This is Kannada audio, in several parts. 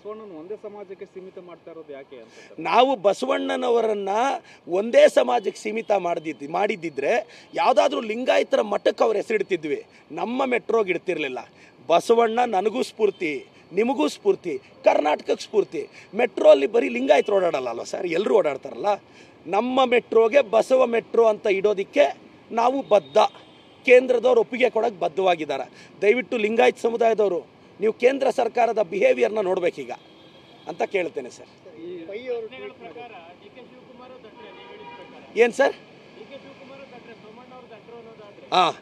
ಬಸವಣ್ಣನ ಒಂದೇ ಸಮಾಜಕ್ಕೆ ಸೀಮಿತ ಮಾಡ್ತಾ ಇರೋದು ಯಾಕೆ ಅಂತ? ನಾವು ಬಸವಣ್ಣನವರನ್ನ ಒಂದೇ ಸಮಾಜಕ್ಕೆ ಸೀಮಿತ ಮಾಡಿದ್ದಿದ್ರೆ ಯಾವುದಾದ್ರೂ ಲಿಂಗಾಯತರ ಮಠಕ್ಕೆ ಅವ್ರ ಹೆಸರಿಡ್ತಿದ್ವಿ, ನಮ್ಮ ಮೆಟ್ರೋಗೆ ಇಡ್ತಿರ್ಲಿಲ್ಲ. ಬಸವಣ್ಣ ನನಗೂ ಸ್ಫೂರ್ತಿ, ನಿಮಗೂ ಸ್ಫೂರ್ತಿ, ಕರ್ನಾಟಕಕ್ಕೆ ಸ್ಫೂರ್ತಿ. ಮೆಟ್ರೋ ಅಲ್ಲಿ ಬರೀ ಲಿಂಗಾಯತರು ಓಡಾಡಲ್ಲ ಸರ್, ಎಲ್ಲರೂ ಓಡಾಡ್ತಾರಲ್ಲ. ನಮ್ಮ ಮೆಟ್ರೋಗೆ ಬಸವ ಮೆಟ್ರೋ ಅಂತ ಇಡೋದಕ್ಕೆ ನಾವು ಬದ್ಧ, ಕೇಂದ್ರದವ್ರು ಒಪ್ಪಿಗೆ ಕೊಡೋಕ್ಕೆ ಬದ್ಧವಾಗಿದ್ದಾರೆ. ದಯವಿಟ್ಟು ಲಿಂಗಾಯತ ಸಮುದಾಯದವರು ನೀವು ಕೇಂದ್ರ ಸರ್ಕಾರದ ಬಿಹೇವಿಯರ್ನ ನೋಡಬೇಕೀಗ ಅಂತ ಕೇಳ್ತೇನೆ ಸರ್. ಏನು ಸರ್? ಹಾಂ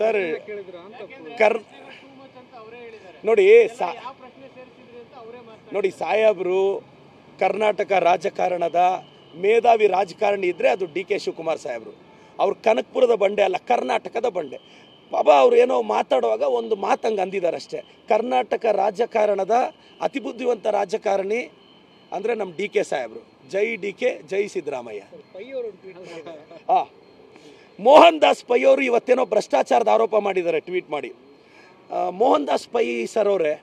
ಸರ್, ನೋಡಿ ಸಾಹೇಬರು ಕರ್ನಾಟಕ ರಾಜಕಾರಣದ ಮೇಧಾವಿ ರಾಜಕಾರಣಿ ಇದ್ದರೆ ಅದು ಡಿ ಕೆ ಶಿವಕುಮಾರ್ ಸಾಹೇಬರು. ಅವ್ರು ಕನಕಪುರದ ಬಂಡೆ ಅಲ್ಲ, ಕರ್ನಾಟಕದ ಬಂಡೆ. ಬಾಬಾ ಅವ್ರು ಏನೋ ಮಾತಾಡುವಾಗ ಒಂದು ಮಾತಂಗೆ ಅಂದಿದ್ದಾರೆ ಅಷ್ಟೇ. ಕರ್ನಾಟಕ ರಾಜಕಾರಣದ ಅತಿ ಬುದ್ಧಿವಂತ ರಾಜಕಾರಣಿ ಅಂದರೆ ನಮ್ಮ ಡಿ ಕೆ ಸಾಹೇಬರು. ಜೈ ಡಿ ಕೆ, ಜೈ ಸಿದ್ದರಾಮಯ್ಯ. ಮೋಹನ್ ದಾಸ್ ಪೈ ಅವರು ಇವತ್ತೇನೋ ಭ್ರಷ್ಟಾಚಾರದ ಆರೋಪ ಮಾಡಿದ್ದಾರೆ ಟ್ವೀಟ್ ಮಾಡಿ. ಮೋಹನ್ ದಾಸ್ ಪೈ ಸರ್ ಅವರೇ,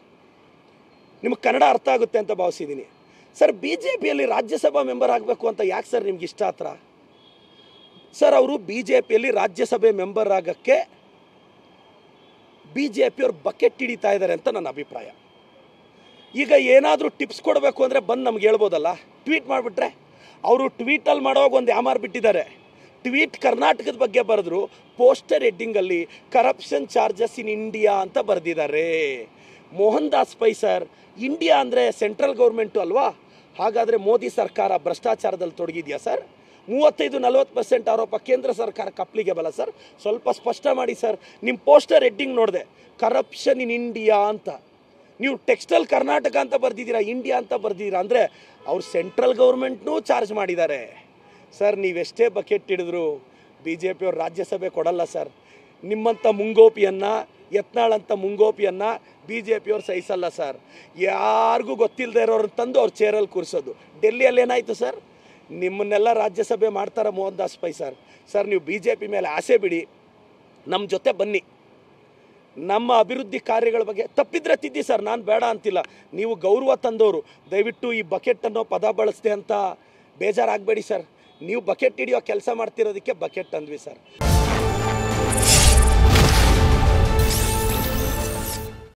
ನಿಮಗೆ ಕನ್ನಡ ಅರ್ಥ ಆಗುತ್ತೆ ಅಂತ ಭಾವಿಸಿದ್ದೀನಿ ಸರ್. ಬಿ ಜೆ ಪಿಯಲ್ಲಿ ರಾಜ್ಯಸಭಾ ಮೆಂಬರ್ ಆಗಬೇಕು ಅಂತ ಯಾಕೆ ಸರ್ ನಿಮ್ಗೆ ಇಷ್ಟ ಹತ್ರ ಸರ್? ಅವರು ಬಿ ಜೆ ಪಿಯಲ್ಲಿ ರಾಜ್ಯಸಭೆ ಮೆಂಬರ್ ಆಗೋಕ್ಕೆ ಬಿ ಜೆ ಪಿಯವ್ರು ಬಕೆಟ್ ಹಿಡಿತಾ ಇದ್ದಾರೆ ಅಂತ ನನ್ನ ಅಭಿಪ್ರಾಯ. ಈಗ ಏನಾದರೂ ಟಿಪ್ಸ್ ಕೊಡಬೇಕು ಅಂದರೆ ಬಂದು ನಮ್ಗೆ ಹೇಳ್ಬೋದಲ್ಲ, ಟ್ವೀಟ್ ಮಾಡಿಬಿಟ್ರೆ. ಅವರು ಟ್ವೀಟಲ್ಲಿ ಮಾಡೋವಾಗ ಒಂದು ಯಾಮಾರು ಬಿಟ್ಟಿದ್ದಾರೆ. ಟ್ವೀಟ್ ಕರ್ನಾಟಕದ ಬಗ್ಗೆ ಬರೆದ್ರು, ಪೋಸ್ಟರ್ ಹೆಡ್ಡಿಂಗಲ್ಲಿ ಕರಪ್ಷನ್ ಚಾರ್ಜಸ್ ಇನ್ ಇಂಡಿಯಾ ಅಂತ ಬರೆದಿದ್ದಾರೆ. ಮೋಹನ್ ದಾಸ್ ಪೈ ಸರ್, ಇಂಡಿಯಾ ಅಂದರೆ ಸೆಂಟ್ರಲ್ ಗೌರ್ಮೆಂಟು ಅಲ್ವಾ? ಹಾಗಾದರೆ ಮೋದಿ ಸರ್ಕಾರ ಭ್ರಷ್ಟಾಚಾರದಲ್ಲಿ ತೊಡಗಿದೆಯಾ ಸರ್? 35-40% ಆರೋಪ ಕೇಂದ್ರ ಸರ್ಕಾರ ಕಪ್ಲಿಗೆ ಬಲ ಸರ್. ಸ್ವಲ್ಪ ಸ್ಪಷ್ಟ ಮಾಡಿ ಸರ್. ನಿಮ್ಮ ಪೋಸ್ಟರ್ ಹೆಡ್ಡಿಂಗ್ ನೋಡಿದೆ, ಕರಪ್ಷನ್ ಇನ್ ಇಂಡಿಯಾ ಅಂತ. ನೀವು ಟೆಕ್ಸ್ಟೈಲ್ ಕರ್ನಾಟಕ ಅಂತ ಬರ್ದಿದ್ದೀರಾ, ಇಂಡಿಯಾ ಅಂತ ಬರ್ದಿದ್ದೀರಾ ಅಂದರೆ ಅವ್ರು ಸೆಂಟ್ರಲ್ ಗೌರ್ಮೆಂಟ್ನೂ ಚಾರ್ಜ್ ಮಾಡಿದ್ದಾರೆ ಸರ್. ನೀವೆಷ್ಟೇ ಬಕೆಟ್ ಹಿಡಿದ್ರು ಬಿ ಜೆ ಪಿಯವ್ರು ರಾಜ್ಯಸಭೆ ಕೊಡಲ್ಲ ಸರ್. ನಿಮ್ಮಂಥ ಮುಂಗೋಪಿಯನ್ನು, ಯತ್ನಾಳಂಥ ಮುಂಗೋಪಿಯನ್ನು ಬಿ ಜೆ ಪಿಯವ್ರು ಸಹಿಸಲ್ಲ ಸರ್. ಯಾರಿಗೂ ಗೊತ್ತಿಲ್ಲದೆ ಇರೋರನ್ನ ತಂದು ಅವ್ರ ಚೇರಲ್ಲಿ ಕೂರಿಸೋದು. ಡೆಲ್ಲಿಯಲ್ಲಿ ಏನಾಯಿತು ಸರ್? ನಿಮ್ಮನ್ನೆಲ್ಲ ರಾಜ್ಯಸಭೆ ಮಾಡ್ತಾರೆ ಮೋಹನ್ ದಾಸ್ ಪೈ ಸರ್. ಸರ್, ನೀವು ಬಿ ಜೆ ಪಿ ಮೇಲೆ ಆಸೆ ಬಿಡಿ, ನಮ್ಮ ಜೊತೆ ಬನ್ನಿ. ನಮ್ಮ ಅಭಿವೃದ್ಧಿ ಕಾರ್ಯಗಳ ಬಗ್ಗೆ ತಪ್ಪಿದ್ರೆ ತಿದ್ದಿ ಸರ್, ನಾನು ಬೇಡ ಅಂತಿಲ್ಲ. ನೀವು ಗೌರವ ತಂದವರು, ದಯವಿಟ್ಟು ಈ ಬಕೆಟ್ ಅನ್ನೋ ಪದ ಬಳಸ್ದೆ ಅಂತ ಬೇಜಾರಾಗಬೇಡಿ ಸರ್. ನೀವು ಬಕೆಟ್ ಹಿಡಿಯೋ ಕೆಲಸ ಮಾಡ್ತಿರೋದಕ್ಕೆ ಬಕೆಟ್ ಅಂದ್ವಿ ಸರ್.